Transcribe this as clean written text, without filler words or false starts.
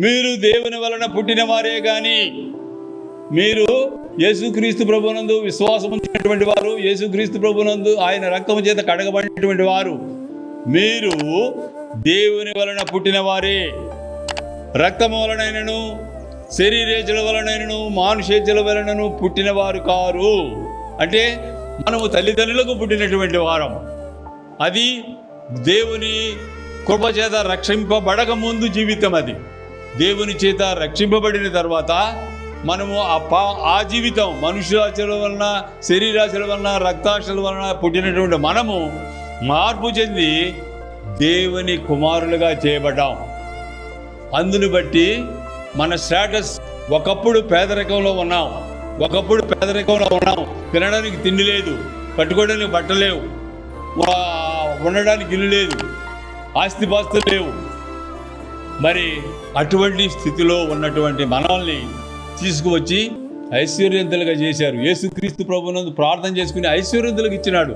మీరు దేవుని వలన పుట్టిన వారే కానీ, మీరు యేసుక్రీస్తు ప్రభునందు విశ్వాసం ఉంచినటువంటి వారు, యేసుక్రీస్తు ప్రభునందు ఆయన రక్తము చేత కడగబడినటువంటి వారు, మీరు దేవుని వలన పుట్టిన వారే. రక్తము వలనైనను శరీరేచ్ఛల వలనైనను మానుషేచ్ఛల వలనను పుట్టిన వారు కారు. అంటే మనము తల్లిదండ్రులకు పుట్టినటువంటి వారం. అది దేవుని కృప చేత రక్షింపబడక ముందు జీవితం. అది దేవుని చేత రక్షింపబడిన తర్వాత మనము ఆ జీవితం మనుష్యాశల వలన, శరీరాశల వలన, రక్తాశల వలన పుట్టినటువంటి మనము మార్పు చెంది దేవుని కుమారులుగా చేయబడ్డాం. అందుని బట్టి మన స్టేటస్, ఒకప్పుడు పేదరికంలో ఉన్నాం, తినడానికి తిండి లేదు, కట్టుకోవడానికి బట్టలేవు, ఉండడానికి ఇల్లు లేదు, ఆస్తిపాస్తులు లేవు. మరి అటువంటి స్థితిలో ఉన్నటువంటి మనల్ని తీసుకువచ్చి ఐశ్వర్యవంతులుగా చేశారు. యేసుక్రీస్తు ప్రభువునందు ప్రార్థన చేసుకుని ఐశ్వర్యవంతులకు ఇచ్చినాడు.